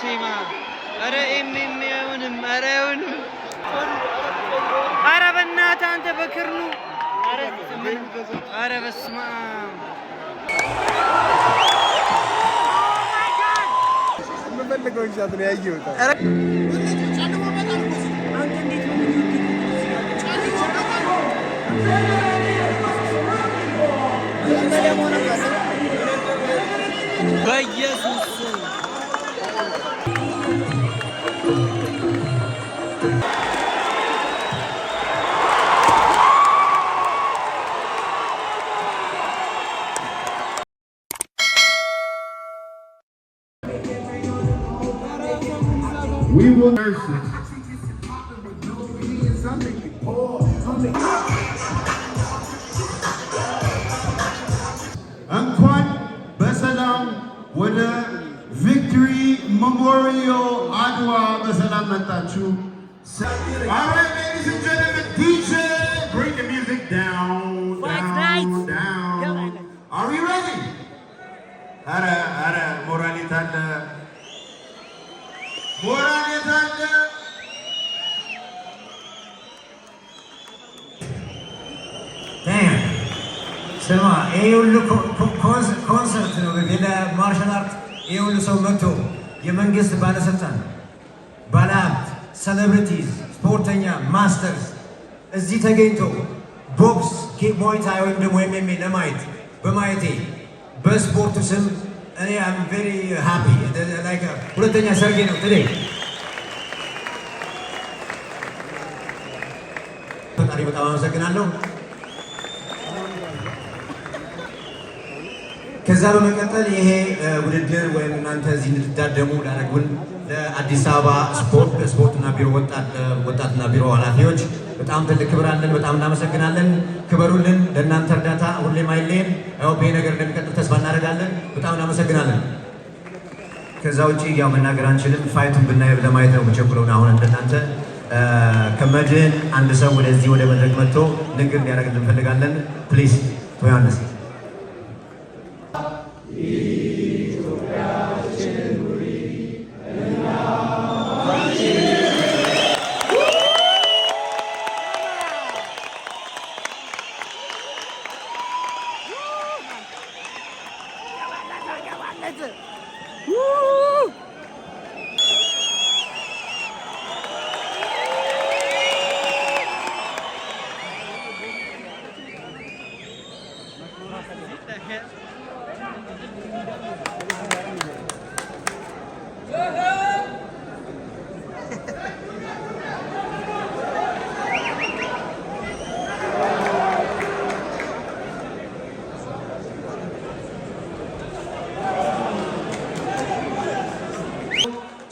አርሴማ ኧረ ኤምኤምውንም ኧረውንም ኧረ በእናትህ አንተ በክርኑ ኧረ በስመ አብ የምፈልገው እንሻት ነው ያየሁት። በኢየሱስ We will nurse it. እንኳን በሰላም ወደ ቪክቶሪ ሜሞሪያል አድዋ በሰላም መጣችሁ። All right, ladies and gentlemen, DJ, bring the music down, down. Are we ready? Ara, moralità. ስማ ይሄ ሁሉ ኮንሰርት ነው። ለማርሻል አርት ይሄ ሁሉ ሰው መጥቶ የመንግስት ባለስልጣን፣ ባለሀብት፣ ሴሌብሪቲዝ፣ ስፖርተኛ፣ ማስተርስ እዚህ ተገኝቶ ቦክስ ሙዋይ ታይ ወይም ደግሞ ኤምኤምኤ ለማየት በማየቴ በስፖርቱ ስም እኔ አም ቬሪ ሃፒ ላይክ ሁለተኛ ሰርጌ ነው ቱዴይ። ፈጣሪ በጣም አመሰግናለሁ። ከዛ በመቀጠል ይሄ ውድድር ወይም እናንተ እዚህ እንድትታደሙ ላደረጉን ለአዲስ አበባ ስፖርትና ቢሮ ወጣትና ቢሮ ኃላፊዎች በጣም ትልቅ ክብር አለን። በጣም እናመሰግናለን። ክበሩልን። ለእናንተ እርዳታ ሁሌም አይለየን። ያው ይሄ ነገር እንደሚቀጥል ተስፋ እናደርጋለን። በጣም እናመሰግናለን። ከዛ ውጪ ያው መናገር አንችልም። ፋይቱን ብናይ ለማየት ነው የምቸኩለው። አሁን እንደናንተ ከመድን አንድ ሰው ወደዚህ ወደ መድረክ መጥቶ ንግግር እንዲያደርግልን እንፈልጋለን። ፕሊዝ ቶያንስ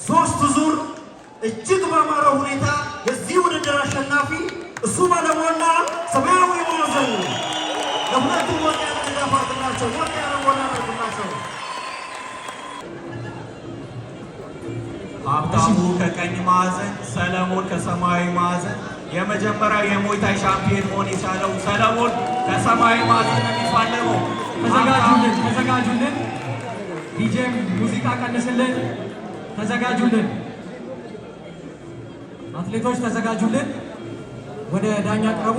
ሶስት ዙር እጅግ ባማረ ሁኔታ የዚህ ውድድር አሸናፊ እሱ ባለሞላ ሰማያዊ ማዕዘን ለሁለቱ ወጥ ያለ ድጋፍ አድርጉላቸው። ወጥ ያለ ሞላ አድርጉላቸው። ሀብታሙ ከቀኝ ማዕዘን፣ ሰለሞን ከሰማያዊ ማዕዘን። የመጀመሪያው የሙዋይ ሻምፒዮን መሆን የቻለው ሰለሞን ከሰማያዊ ማዕዘን ነው የሚፋለመው። ተዘጋጁልን። ዲጄም ሙዚቃ ቀንስልን። ተዘጋጁልን። አትሌቶች ተዘጋጁልን። ወደ ዳኛ ቅረቡ።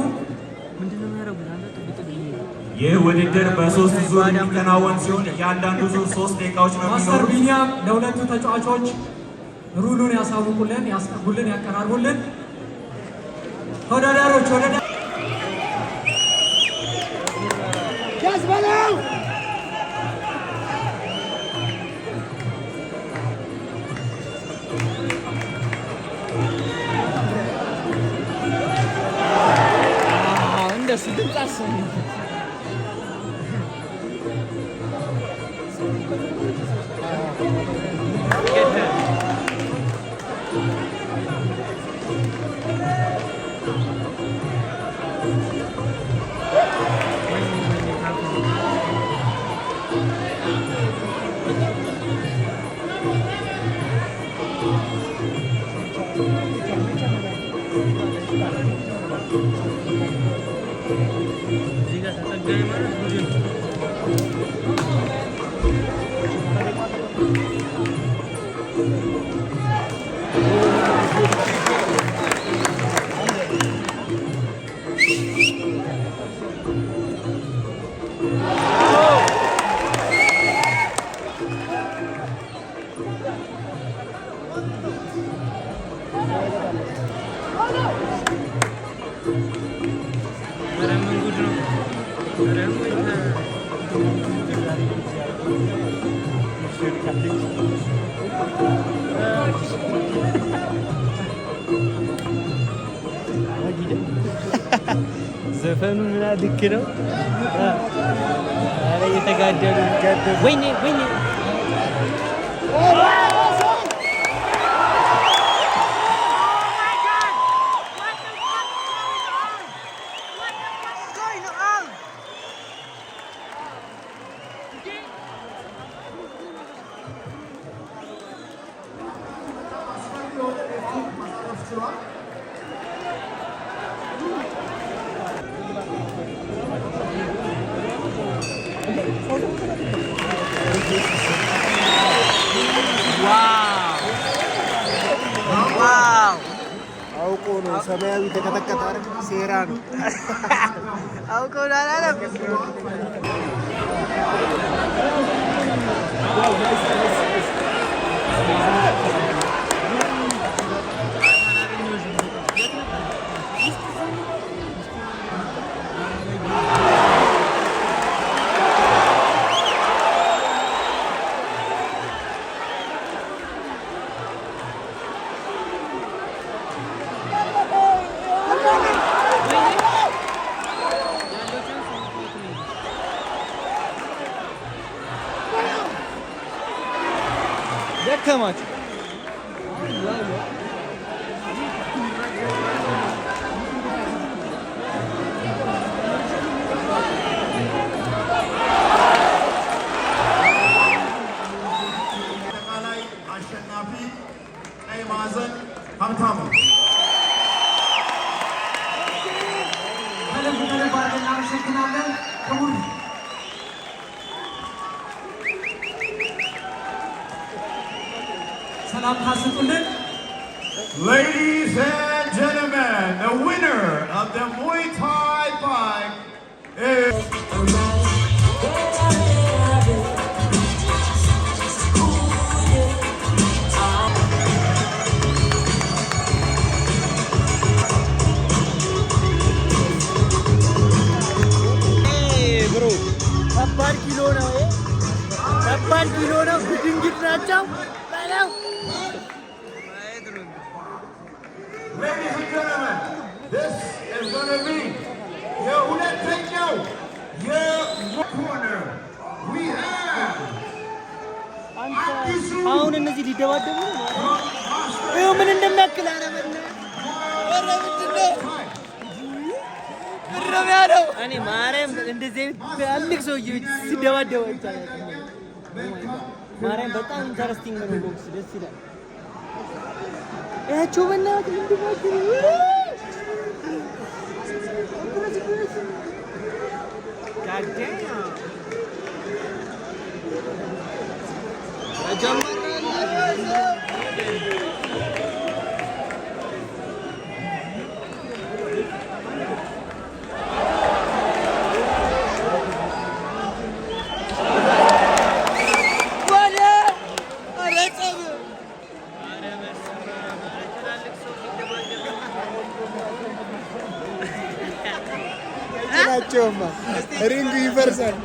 ይህ ውድድር በሶስት ዙር የሚከናወን ሲሆን እያንዳንዱ ዙር 3 ደቂቃዎች ነው። ማስተር ቢኒያም ለሁለቱ ተጫዋቾች ሩሉን ያሳውቁልን፣ ያስጠጉልን፣ ያቀራርቡልን። ተወዳዳሪዎች ወደ ያስበለው እንደሱ ድምፅ አሰሙ። Thank you. ዘፈኑ ምን አድክ ነው? ኧረ እየተጋደሉ ወይኔ ወይኔ አውቆ ነው ሰማያዊ ተቀጠቀጠ አይደል? ሴራ ነው። አውቆ አላለም። ደከማችሁ። አጠቃላይ አሸናፊ ቀይ ማዕዘን ሀብታሙ ከልብ አድርገን እናመሰግናለን። ክቡር ሰላምታ ስጡልን። Ladies and gentlemen, the winner of the Muay Thai fight is ብሮ ከባድ ኪሎ ነው። ከባድ ኪሎ ነው። ድንግጥ ናቸው በለው። Ladies and gentlemen, this is going to be your ሁለተኛው corner. We have አሁን እነዚህ ሊደባደቡ ነው። ይኸው ምን እንደሚያክል አረበና ምረም ያለው እኔ ማርያም እንደዚህ ትልቅ ሰውዬዎች ሲደባደቡ አይቻልም። ማርያም በጣም ኢንተረስቲንግ ነው። ቦክስ ደስ ይላል። ያቸው በእናትህ እንድባደቡ ናቸውማ ሪንጉ ይፈርሳል።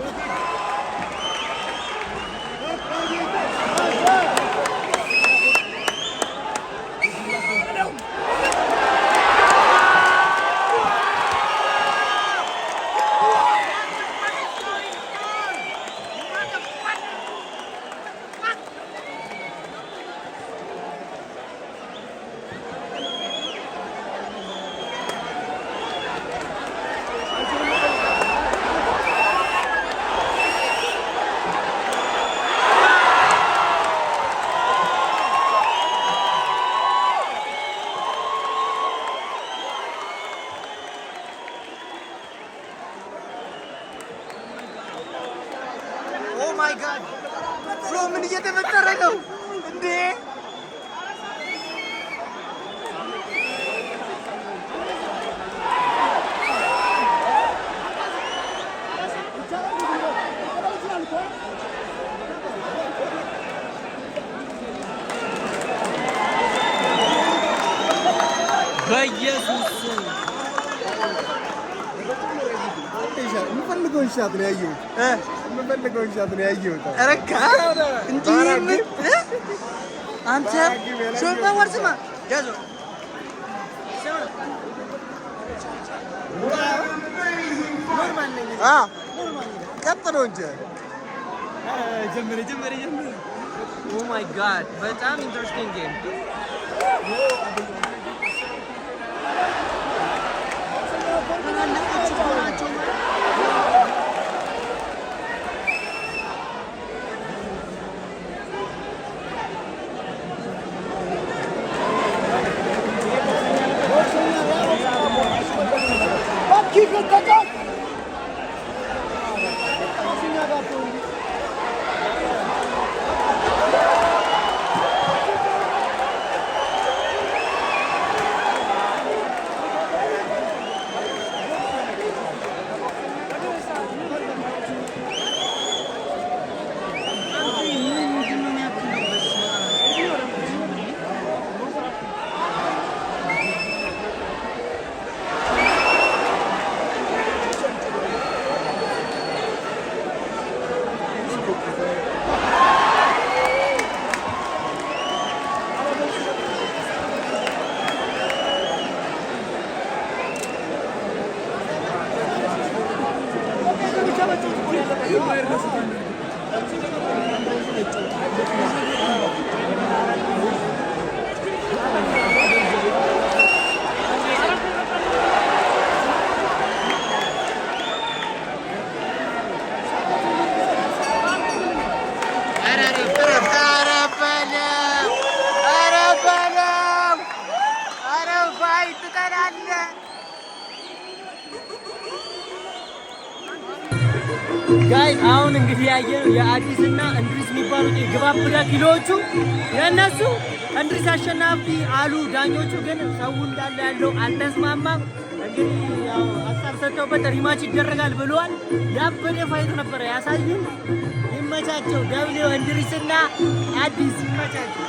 ኦ ማይ ጋድ ብሮ ምን እየተፈጠረ ነው እንዴ? በኢየሱስ የምፈልገውን ሻት ነው ያየሁት። የምፈልገውን ሻት ነው ያየሁት። ረካ እንጂ ምን አንተ ሾርባ ወርስማ ያዞ ቀጥሎ እንጂ ጀምር ኦ ማይ ጋድ በጣም ኢንትረስቲንግ ጌም ጋይስ አሁን እንግዲህ ያየነው የአዲስና እንድሪስ የሚባሉት የግባብዳ ኪሎዎቹ የእነሱ እንድሪስ አሸናፊ አሉ ዳኞቹ። ግን ሰው እንዳለ ያለው አልተስማማም። እንግዲህ ያው ሀሳብ ሰጥተውበት ሪማች ይደረጋል ብለዋል። ያበደ ፋይት ነበረ ያሳዩን። ይመቻቸው። ደብሊው እንድሪስና አዲስ ይመቻቸው።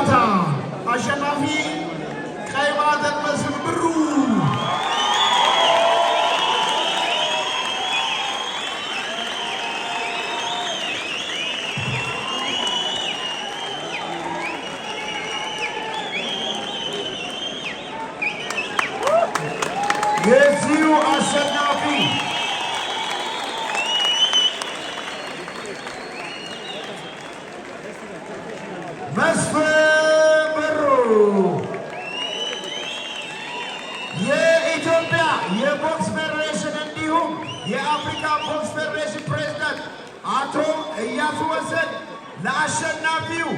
ጨዋታ አሸናፊ ቀይ ማዕዘን መስፍን ብሩ የዚሁ አሸናፊ መስፍን ብሩ የኢትዮጵያ የቦክስ ፌዴሬሽን እንዲሁም የአፍሪካ ቦክስ ፌዴሬሽን ፕሬዝዳንት አቶ እያሱ ወሰን ለአሸናፊው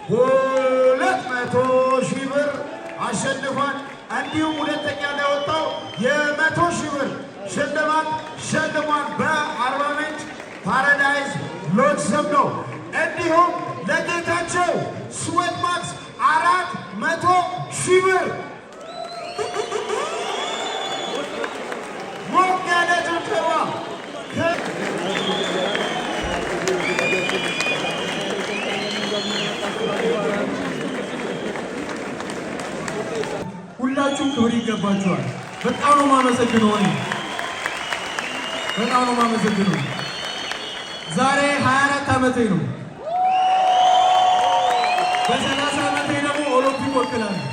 200,000 ብር አሸንፏል። እንዲሁም ሁለተኛ ላይ ወጣው የ100,000 ብር ሽልማት ሸልሟል። በአርባ ምንጭ ፓራዳይዝ ሎጅ ስም ነው። እንዲሁም ለጌታቸው ስዌት ማክስ 400,000 ብር ሞቅ ያለ ጭብጨባ ሁላችሁም ክብር ይገባችኋል። በጣም ነው የማመሰግነው። በጣም ነው የማመሰግነው። ዛሬ 24 ዓመቴ ነው። በ30 ዓመቴ ደግሞ ኦሎምፒክ ወክላለሁ።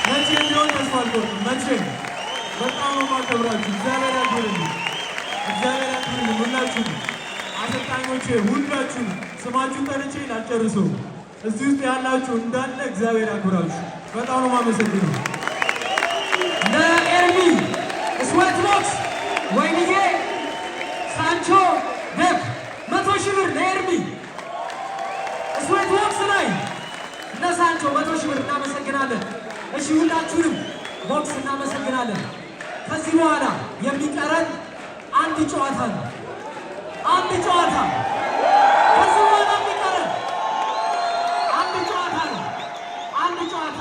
መቼም ቢሆን ተስፋ አልቆርጥም። መቼም በጣም ነው የማከብራችሁ። እግዚአብሔር ያክብርልኝ። እግዚአብሔር ያክብርልኝ። ሁላችሁም አሰልጣኞቼ፣ ሁላችሁም ስማችሁን ጠርቼ ላልጨርሰው እዚህ ውስጥ ያላችሁ እንዳለ እግዚአብሔር ያክብራችሁ። በጣም ነው የማመሰግነው። ለኤርሚ ስዌት ቦክስ ወይንዬ ሳንቾ ደብ 100,000 ብር ለኤርሚ ስዌት ቦክስ ላይ ለሳንቾ 100,000 ብር እናመሰግናለን። እሺ ሁላችሁንም ቦክስ እናመሰግናለን። ከዚህ በኋላ የሚቀረን አንድ ጨዋታ ነው። አንድ ጨዋታ ከዚህ በኋላ የሚቀረን አንድ ጨዋታ ነው። አንድ ጨዋታ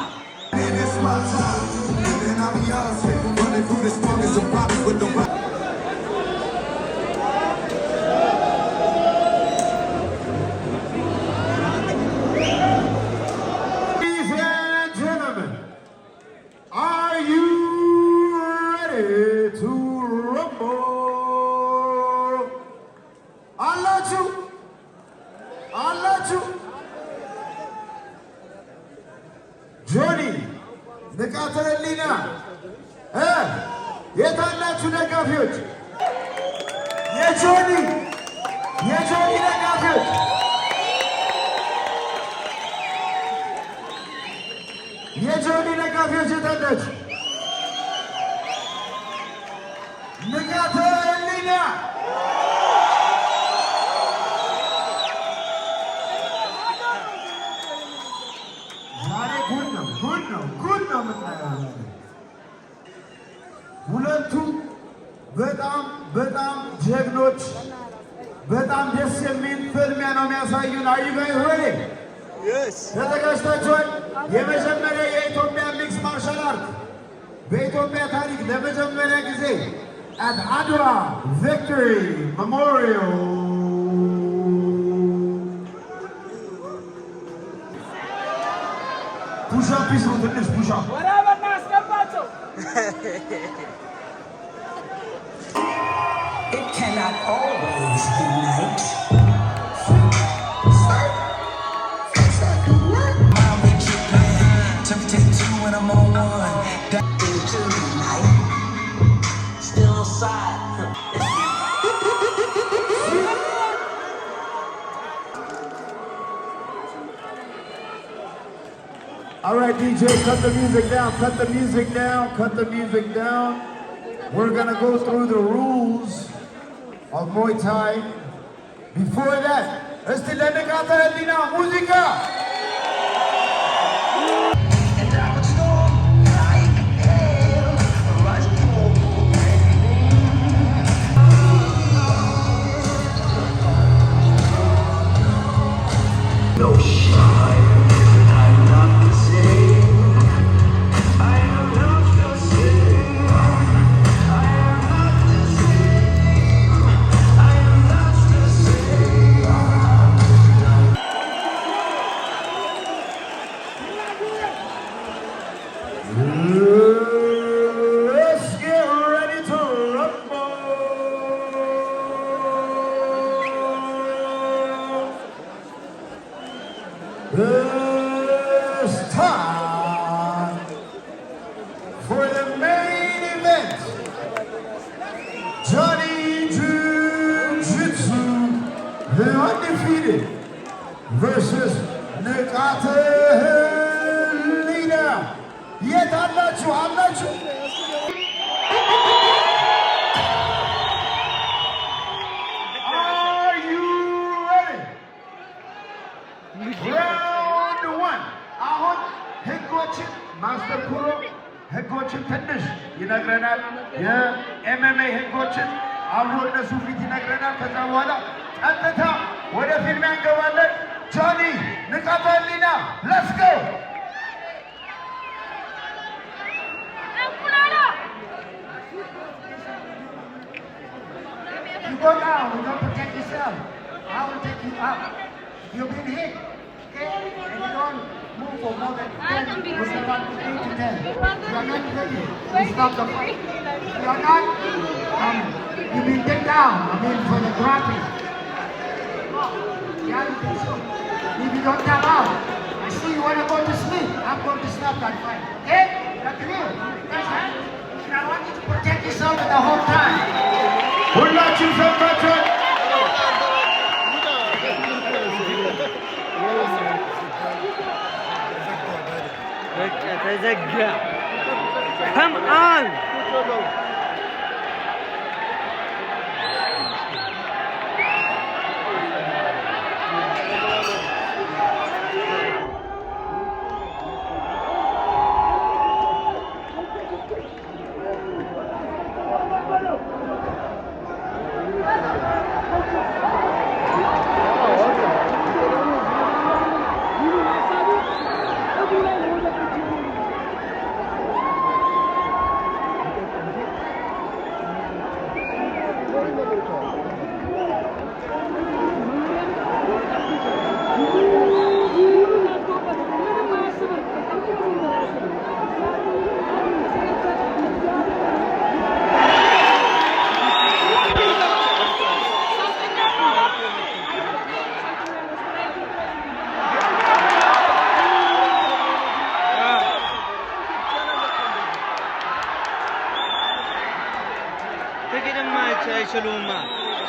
ጆኒ ንቃተ ህሊና የታላችሁ ደጋፊዎች? የጆኒ ደጋፊዎች የጆኒ ደጋፊዎች የታላችሁ? ንቃተ ህሊና ጉድ ነው የምታየው። ሁለቱም በጣም ጀግኖች፣ በጣም ደስ የሚል ፍልሚያ ነው የሚያሳዩን። አዩጋይ ሆኔ ተዘጋጅታችኋል? የመጀመሪያ የኢትዮጵያ ሚክስ ማርሻል አርት በኢትዮጵያ ታሪክ ለመጀመሪያ ጊዜ at አድዋ ቪክቶሪ ሜሞሪያል ፑሻፕ ይስሩ። ትንሽ ፑሻፕ It cannot always be night. I'm with your plan. Took take two and I'm on one. Into the night. Still inside. All right, DJ, cut the music down, cut the music down, cut the music down. We're gonna go through the rules of Muay Thai. Before that, let's do the Nikata Helina Musica. No shine. I'm not the same. I am not the same. I am not the same. I am not the same. It's time for the main event. Johnny Jiu-Jitsu, the undefeated, versus Nikata Lina. Yet I'm not sure. Are you ready? Round one. አሁን ህጎችን ማስተር ኩሮ ህጎችን ትንሽ ይነግረናል። የኤምኤምኤ ህጎችን አብሮ እነሱ ፊት ይነግረናል። ከዛ በኋላ ቀጥታ ወደ ፊልሚያ እንገባለን። ጆኒ ንቃተ ህሊና ሌትስ ጎ። You go down, you don't protect yourself. I will take you up. You've been hit, okay? And you don't move for more than 10, with about 8 to 10. You are not ready to stop the fight. You are not, you've been taken down, for the grappling. Yeah, you can see. If you don't tap out, I see you want to go to sleep. I'm going to stop that fight. Okay? That's clear. That's right. And I want you to protect yourself the whole time. ሁላችሁ ሰምታችኋል። በቃ ተዘጋ። Come on!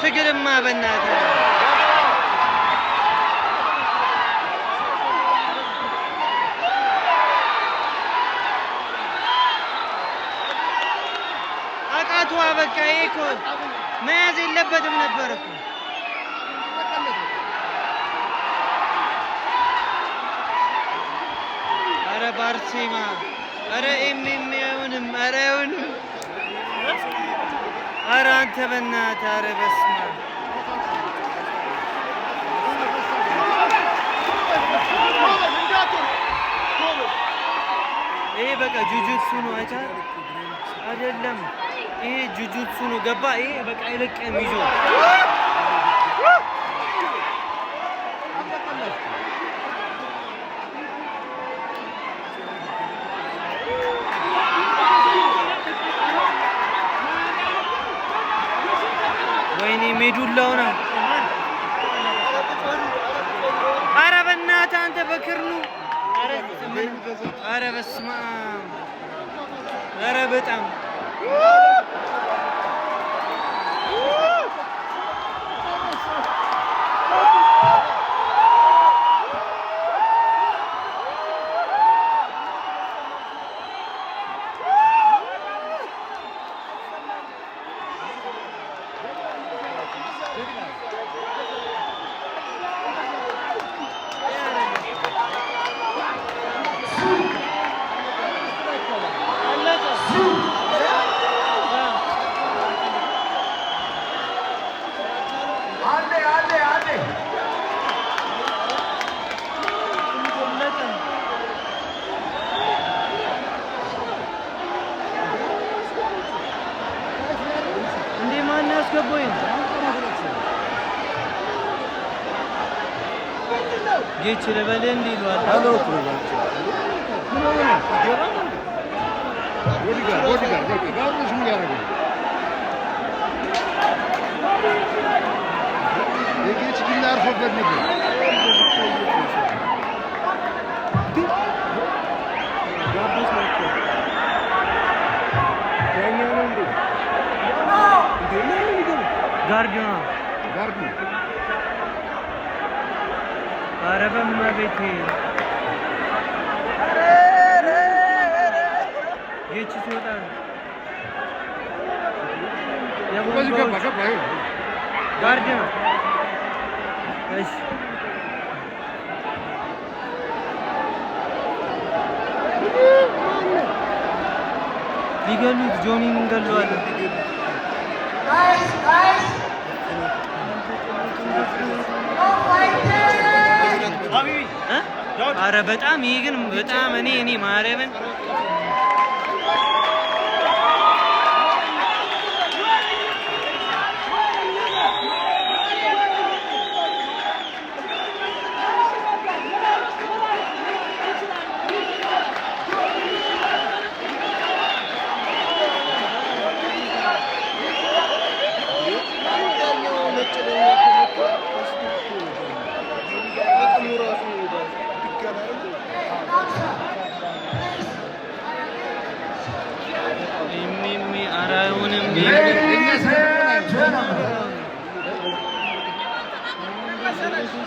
ትግልማ በእናትህ አቃቷ በቃ ይሄ እኮ መያዝ የለበትም ነበር እኮ። ኧረ ባርሴማ ኧረ ኤምኤምኤውንም ኧረ አይሆንም። ኧረ አንተ በእናትህ ኧረ በስመ አብ ይሄ በቃ ጁጁትሱ ነው። አይተሃል አይደለም? ይሄ ጁጁትሱ ነው። ገባ? ይሄ በቃ አይለቅም ይዞ ወይኔ ሜዱላው ነው። ኧረ በእናትህ አንተ በክርኑ ኧረ በስመ አብ ኧረ በጣም ጌች ለበለ እንዲሏል አሎ ጋርዲዮና ጋርዲ ኧረ በእመቤቴ ይህቺ ሲወጣ ጋርዲዮና እሺ ሊገሉት ጆኒን እንገለዋለን። ኧረ በጣም ይሄ ግን በጣም እኔ ማርያምን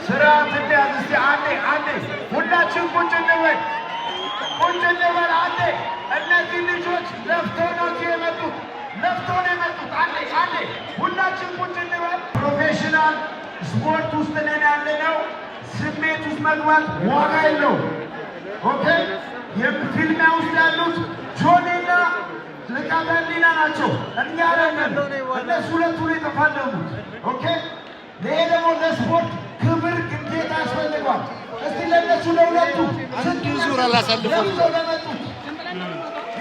ስርዓት እንያዝ እስቲ አንዴ ሁላችን ቁጭ እንበል አንዴ። እነዚህ ልጆች ለፍተው ነው የመጡት አንዴ ሁላችን ቁጭ እንበል። ፕሮፌሽናል ስፖርት ውስጥ ነን ያለነው። ስሜት ውስጥ መግባት ዋጋ የለው። ኦኬ የፊልሚያ ውስጥ ያሉት ጆኒና ልቃበሊና ናቸው። እኛ ነን እነሱ ሁለቱ ነው የተፋለሙት። ኦኬ ይሄ ደግሞ ለስፖርት ክብር ግዴታ ያስፈልገዋል። እስቲ ለነሱ ለሁለቱ ስድስት ዙር አላሳልፈው ለመጡት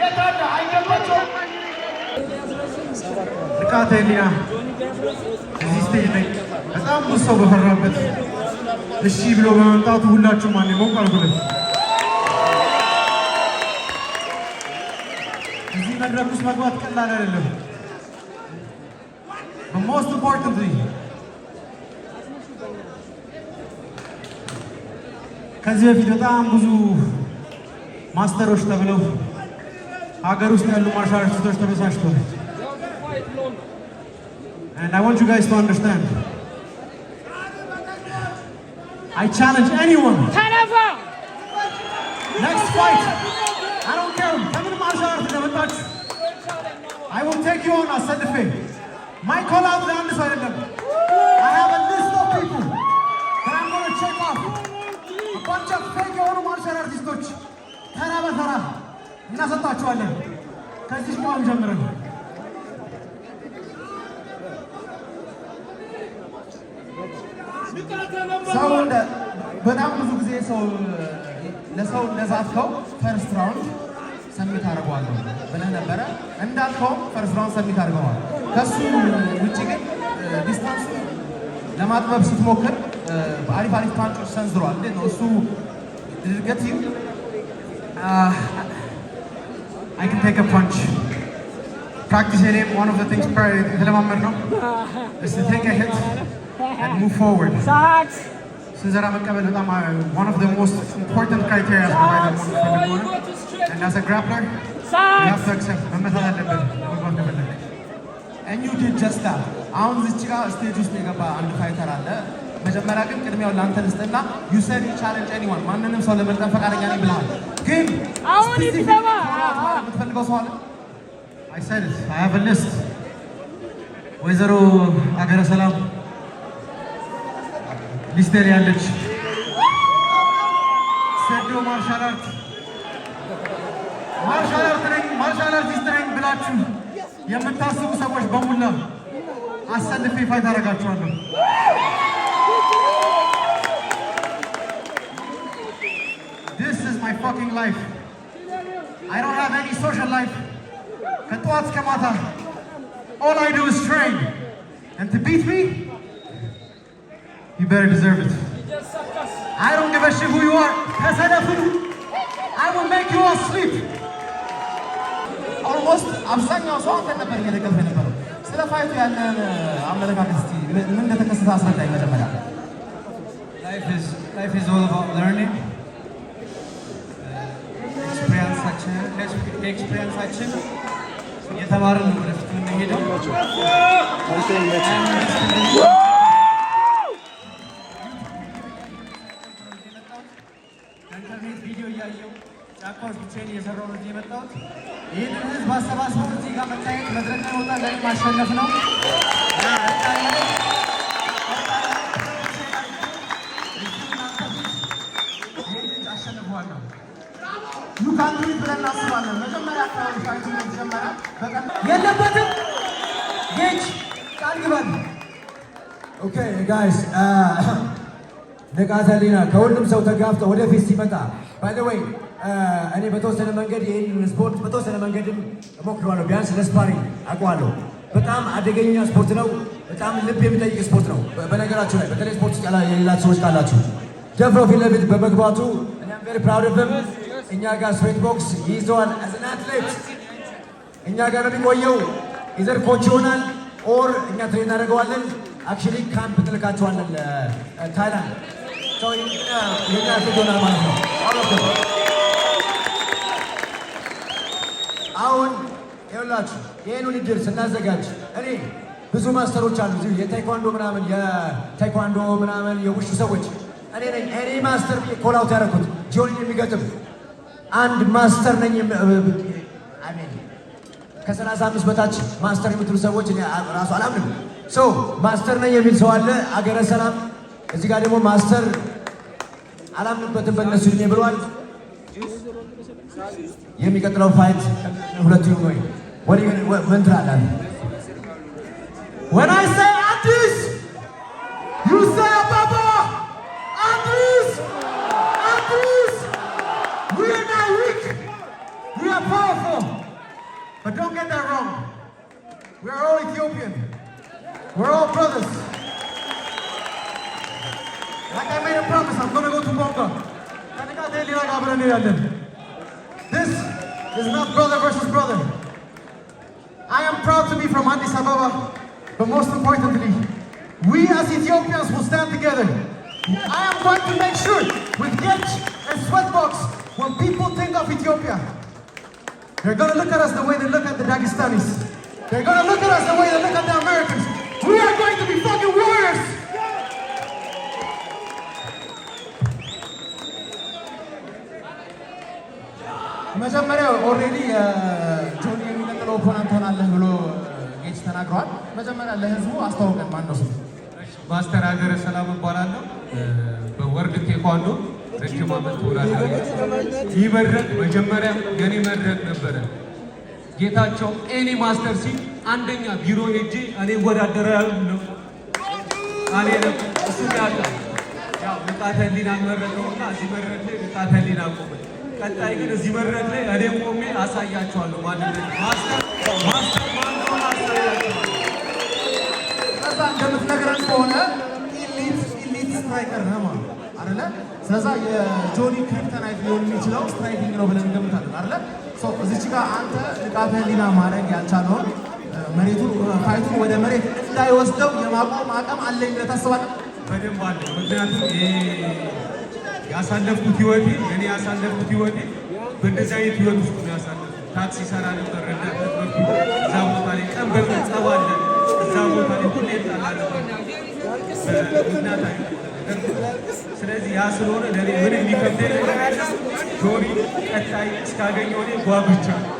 የታለ አይገባቸውም። ንቃተ ህሊና እዚህ ስቴጅ ላይ በጣም ብዙ ሰው በፈራበት እሺ ብሎ በመምጣቱ ሁላችሁም አንዴ ሞቅ አድርጉለት። እዚህ መድረክ ውስጥ መግባት ቀላል አይደለም። But most importantly ከዚህ በፊት በጣም ብዙ ማስተሮች ተብለው ሀገር ውስጥ ያሉ ማርሻል አርቲስቶች ተበሳጭተዋል። And I want you guys to understand. I challenge anyone. Next fight. I don't care. Come in martial arts. I will take you on አሰልፌ My call out ለአንድ ሰው አይደለም. I have a list of people that I'm going to check off. A bunch of fake የሆኑ ማርሻል አርቲስቶች ተራ በተራ እናሰጣቸዋለን። ከዚህ ቋም ጀምረን ሰው በጣም ብዙ ጊዜ ለሰው እንደዛትከው ፈርስት ራውንድ ሰሚት አድርገዋለሁ ብለህ ነበረ። እንዳልከው ፈርስት ራውንድ ሰሚት አድርገዋል። ከሱ ውጭ ግን ዲስታንስ ለማጥበብ ስትሞክር አሪፍ ፓንቾች ሰንዝሯል። እንዴት ነው እሱ ድርገት ይሁ I can take a punch. Practice it. One of the things የተለማመድ ነው is to take a hit and move forward. ስንዘራ መቀበል በጣም one of the most important criteria and as a grappler you have to accept መመታት አለብን መግባት ከፈለግ and you did just that. አሁን እዚች ጋር ስቴጅ ውስጥ የገባ አንድ ፋይተር አለ። መጀመሪያ ግን ቅድሚያውን ለአንተ ልስጥና you said you challenge anyone ማንንም ሰው ለመግጠም ፈቃደኛ ነኝ ብለሃል። ግን አሁን ይተማ የምትፈልገው ሰው አለ? I said it. I have a list. ወይዘሮ አገረ ሰላም ሊስቴር ያለች ሰዶ ማርሻል አርቲስት ነኝ ብላችሁ የምታስቡ ሰዎች በሙላ አሰልፌ ፋይት አደርጋችኋለሁ። This is my fucking life. I don't have any social life. ከጠዋት እስከ ማታ all I do is train. And to beat me, you better deserve it. I don't give a shit who you are. I will make you all sleep. Almost አብዛኛው ሰው አንተ ነበር እየደገፈ ነበረው። ስለ ፋይቱ ያለን አመለካከት እስቲ ምን እንደተከሰተ አስረዳኝ መጀመሪያ። Life is all about learning. experience የተማርን ነው ወደፊት የምንሄደው። ኢንተርኔት ቪዲዮ እያየሁ ጫካ ውስጥ ብቻዬን እየሰራሁ ነው እዚህ የመጣሁት። ይህንን ህዝብ አሰባስበው እዚህ ጋር መታየት መድረክ ላይ መውጣት ለእኔ ማሸነፍ ነው። አሸንፈዋለሁ። ዩካንትሪ ብለን እናስባለን። መጀመሪያ አካባቢ ፋይቱ መጀመሪያ የለበትም ጌች ቃል ግባል። ኦኬ ጋይስ ንቃተ ህሊና ከሁሉም ሰው ተጋፍቶ ወደፊት ሲመጣ ባይ ዘ ዌይ እኔ በተወሰነ መንገድ ይህን ስፖርት በተወሰነ መንገድም እሞክረዋለሁ። ቢያንስ ለስፓሪንግ አውቀዋለሁ። በጣም አደገኛ ስፖርት ነው። በጣም ልብ የሚጠይቅ ስፖርት ነው። በነገራችሁ ላይ በተለይ ስፖርት ውስጥ የሌላችሁ ሰዎች ካላችሁ ደፍሮ ፊት ለፊት በመግባቱ እኔ አም ቬሪ ፕራውድ ኦፍ ሂም። እኛ ጋር ስትሬት ቦክስ ይይዘዋል አዝ አን አትሌት እኛ ጋር ነው የሚቆየው። ኢዘር ኮች ይሆናል ኦር እኛ ትሬን እናደርገዋለን። አክቹዋሊ ካምፕ እንልካቸዋለን ታይላንድ ሰው የኛ አትሌት ይሆናል ማለት ነው። አሁን ይኸውላችሁ ይህን ውድድር ስናዘጋጅ እኔ ብዙ ማስተሮች አሉ እዚሁ የታይኳንዶ ምናምን የውሹ ሰዎች እኔ ነኝ እኔ ማስተር ኮላውት ያደረኩት ጆኒን የሚገጥም አንድ ማስተር ነኝ። አሜን ከ35 በታች ማስተር የምትሉ ሰዎች እኔ ራሱ አላምንም። ማስተር ነኝ የሚል ሰው አለ አገረ ሰላም። እዚህ ጋር ደግሞ ማስተር አላምንበትም በእነሱ እድሜ ብሏል። የሚቀጥለው ፋይት ሁለቱ ነው ወይ ምን ትላለህ? When I say Addis, you say Ababa. Addis, we are not weak, we are powerful. But don't get that wrong. We are all Ethiopian. We're all brothers. Like I made a promise, I'm gonna go to Bonga. This is not brother versus brother. I am proud to be from Addis Ababa, but most importantly, we as Ethiopians will stand together. I am going to make sure with Getch and Sweatbox, when people think of Ethiopia, they're going to look at us the way they look at the Dagestanis. They're going to look at us the way they look at the Americans. We are going to be fucking warriors! መጀመሪያው ኦልሬዲ ጆኒ የሚቀጥለው ኦፖነንት ሆናለህ ብሎ ጌች ተናግረዋል። መጀመሪያ ለህዝቡ አስተዋውቀን ማን ነው ስሙ? ማስተር ሀገረ ሰላም እባላለሁ። በወርልድ ቴኳንዶ ረጅም ዓመት ተወዳዳሪ። ይህ መድረክ መጀመሪያ የኔ መድረክ ነበረ። ጌታቸው ኤኒ ማስተር ሲል አንደኛ ቢሮ ሄጄ እኔ እወዳደራለሁ አለ። እሱ ያለ ያው ንቃተ ህሊና መረጠውና እዚህ መድረክ ላይ ንቃተ ህሊና ቆመ። ቀጣይ ግን እዚህ መድረክ ላይ እኔ ቆሜ አሳያቸዋለሁ ማለት ነው። ማስተር ማንሆን አሳያቸዋለሁ። ከዛ እንደምትነግረን ከሆነ ኢሊት ስትራይከር ነው ማለት አይደለ? ስለዛ የጆኒ ክሪፕቶናይት ሊሆን የሚችለው ስትራይኪንግ ነው ብለን እንገምታለን አይደለ? እዚች ጋር አንተ ንቃተ ህሊና ማድረግ ያልቻለውን መሬቱን ፋይቱን ወደ መሬት እንዳይወስደው የማቆም አቅም አለኝ ብለህ ታስባለህ? በደንብ አለ። ምክንያቱም ያሳለፍኩት ህይወቴ እኔ ያሳለፍኩት ህይወቴ በእንደዚህ አይነት ህይወት ውስጥ ነው ያሳለፍኩት። ታክሲ ሰራ ነበር፣ ረዳት ነበርኩ። እዛ ቦታ ላይ ቀን በቀን ጸብ አለ። እዛ ቦታ ላይ ሁሌ እጣላለሁ በእናታ። ስለዚህ ያ ስለሆነ ለእኔ ምን የሚከብደኝ ነገር የለም። ጆኒ ቀጣይ እስካገኘው እኔ ጓጉቻለሁ።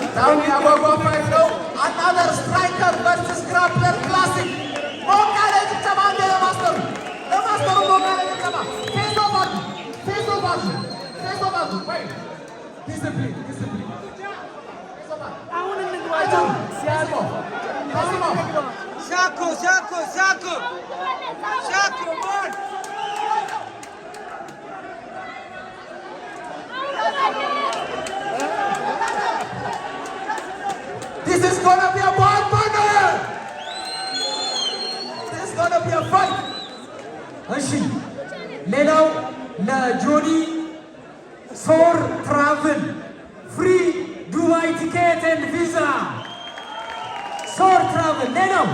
በጣም ያጓጓ ፋይት ነው። አናዘር ስትራይከር ቨርሰስ ግራፕለር ክላሲክ ሞቃ ላይ ጭብጨባ አንዴ ለማስተሩ ሞቃ ላይ ጭብጨባ ዲስፕሊን አሁን እንግባቸው ሲያቆ ሻኮ This is gonna be a bad burner. This is gonna be a fight. እሺ ሌላው ለጆኒ ሶር ትራቭል ፍሪ ዱባይ ቲኬት ኤንድ ቪዛ ሶር ትራቭል ሌላው